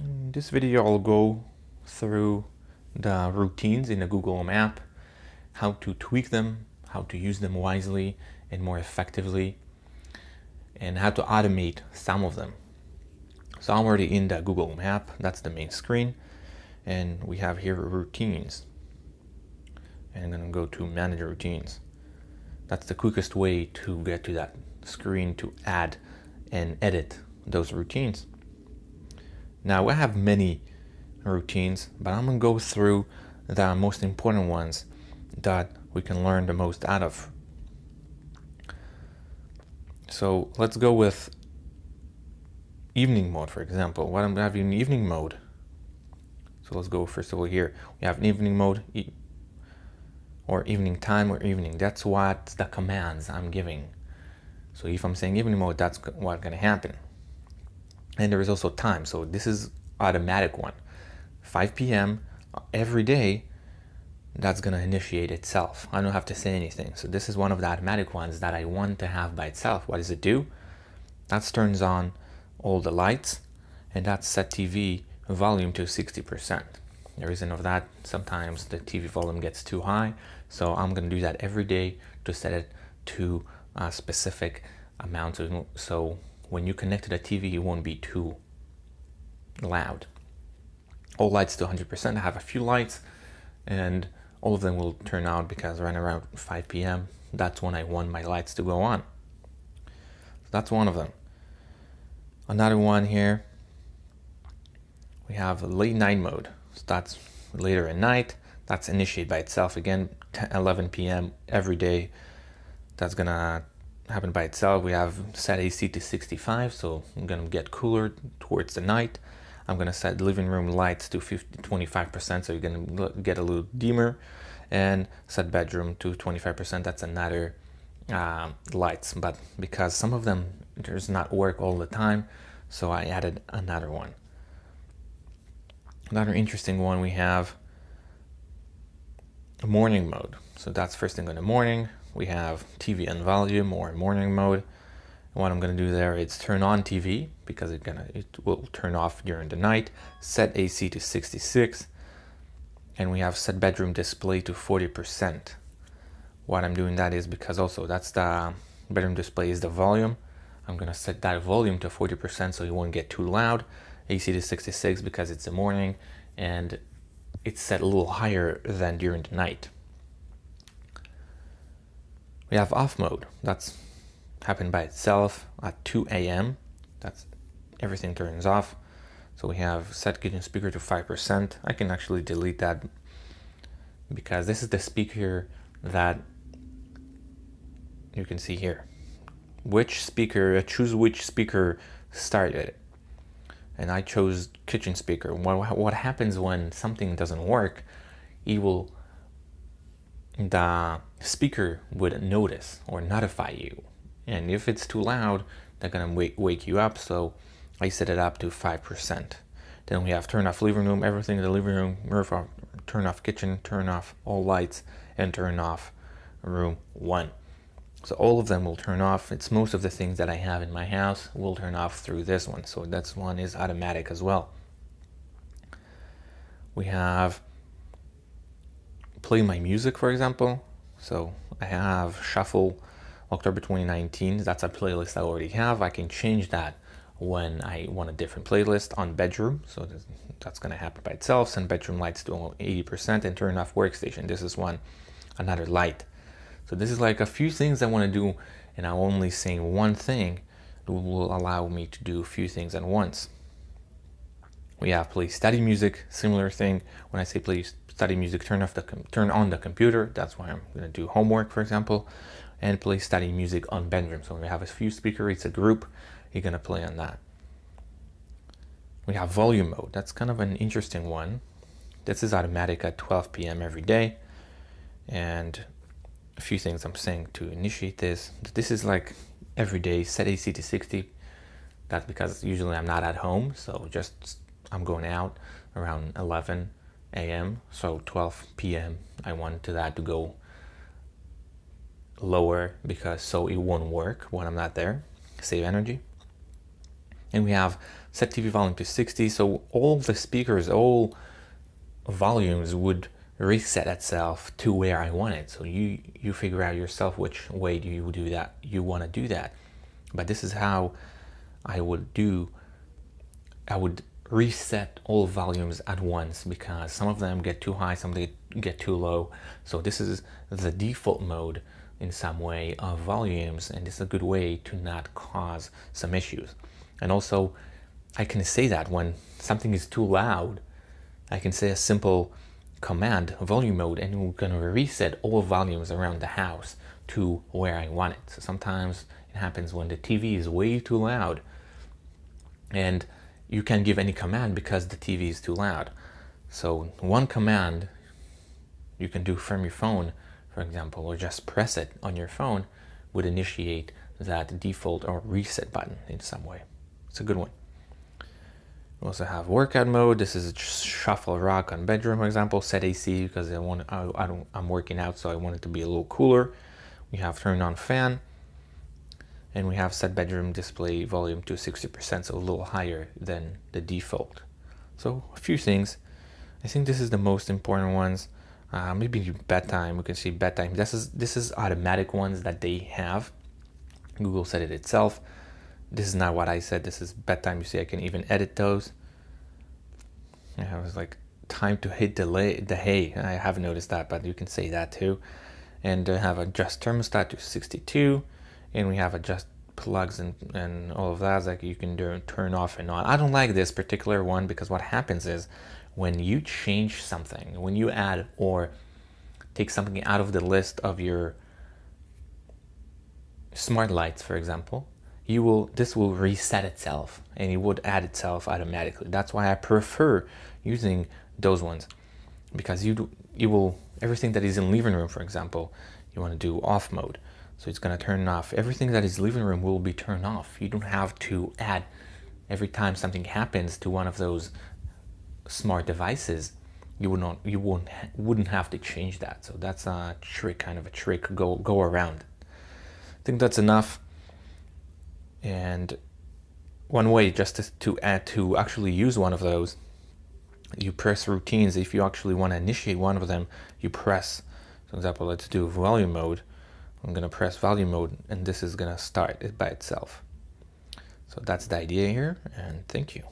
In this video, I'll go through the routines in the Google Map, how to tweak them, how to use them wisely and more effectively, and how to automate some of them. So I'm already in the Google Map, that's the main screen, and we have here routines. And I'm going to go to manage routines. That's the quickest way to get to that screen to add and edit those routines. Now I have many routines, but I'm going to go through the most important ones that we can learn the most out of. So let's go with evening mode, for example. What I'm having in evening mode. So let's go first of all here. We have an evening mode or evening time or evening. That's what the commands I'm giving. So if I'm saying evening mode, that's what's going to happen. And there is also time. So this is automatic one. 5 p.m. every day, that's going to initiate itself. I don't have to say anything. So this is one of the automatic ones that I want to have by itself. What does it do? That turns on all the lights, and that set TV volume to 60%. The reason of that, sometimes the TV volume gets too high, so I'm going to do that every day to set it to a specific amount. So when you connect to the TV, it won't be too loud. All lights to 100%. I have a few lights, and all of them will turn out because right around 5 p.m. that's when I want my lights to go on. So that's one of them. Another one here, we have late night mode. So that's later at night. That's initiated by itself again, 11 p.m. every day. That's gonna happen by itself. We have set AC to 65, so I'm gonna get cooler towards the night. I'm gonna set living room lights to 25%, so you're gonna get a little dimmer, and set bedroom to 25%. That's another lights, but because some of them does not work all the time, so I added another one. Another interesting one, we have morning mode. So that's first thing in the morning. We have TV and volume or morning mode. And what I'm going to do there is turn on TV because it will turn off during the night. Set AC to 66, and we have set bedroom display to 40%. What I'm doing that is because also that's the bedroom display is the volume. I'm going to set that volume to 40% so it won't get too loud. AC to 66 because it's the morning, and it's set a little higher than during the night. We have off mode. That's happened by itself at 2 a.m. That's everything turns off. So we have set kitchen speaker to 5%. I can actually delete that because this is the speaker that you can see here. Choose which speaker started it. And I chose kitchen speaker. What happens when something doesn't work, the speaker would notice or notify you. And if it's too loud, they're gonna wake you up. So I set it up to 5%. Then we have turn off living room, everything in the living room, turn off kitchen, turn off all lights, and turn off room 1. So all of them will turn off. It's most of the things that I have in my house will turn off through this one. So that's one is automatic as well. We have play my music, for example. So I have shuffle October 2019. That's a playlist I already have. I can change that when I want a different playlist on bedroom. So that's going to happen by itself. Send bedroom lights to 80% and turn off workstation. This is another light. So this is like a few things I want to do, and I'm only saying one thing will allow me to do a few things at once. We have play study music, similar thing. When I say play study music, turn on the computer. That's why I'm going to do homework, for example, and play study music on bedroom. So we have a few speakers, it's a group, you're going to play on that. We have volume mode. That's kind of an interesting one. This is automatic at 12 p.m. every day, and a few things I'm saying to initiate this. This is like every day, set AC to 60. That's because usually I'm not at home, so just I'm going out around 11 a.m. So 12 p.m. I want that to go lower because so it won't work when I'm not there. Save energy. And we have set TV volume to 60. So all the speakers, all volumes would reset itself to where I want it. So you figure out yourself which way do you do that. You want to do that. But this is how I would do. I would reset all volumes at once because some of them get too high, some they get too low. So this is the default mode in some way of volumes, and this is a good way to not cause some issues. And also I can say that when something is too loud, I can say a simple command, volume mode, and we're going to reset all volumes around the house to where I want it. So sometimes it happens when the TV is way too loud and you can't give any command because the TV is too loud. So one command you can do from your phone, for example, or just press it on your phone, would initiate that default or reset button in some way. It's a good one. We also have workout mode. This is shuffle rock on bedroom, for example. Set AC because I'm working out, so I want it to be a little cooler. We have turn on fan, and we have set bedroom display volume to 60%, so a little higher than the default. So a few things. I think this is the most important ones. Maybe bedtime. We can see bedtime. This is automatic ones that they have. Google said it itself. This is not what I said. This is bedtime. You see, I can even edit those. I was like time to hit the hay. I haven't noticed that, but you can say that too. And I have adjust thermostat to 62, and we have adjust plugs and all of that. Like you can turn off and on. I don't like this particular one because what happens is when you change something, when you add or take something out of the list of your smart lights, for example, this will reset itself and it would add itself automatically. That's why I prefer using those ones, because you will everything that is in living room, for example, you want to do off mode, so it's going to turn off. Everything that is living room will be turned off. You don't have to add every time something happens to one of those smart devices. You wouldn't have to change that. So that's a trick, kind of a trick go around. I think that's enough. And one way just to actually use one of those, you press routines. If you actually want to initiate one of them, you press, for example, let's do volume mode. I'm going to press volume mode, and this is going to start it by itself. So that's the idea here, and thank you.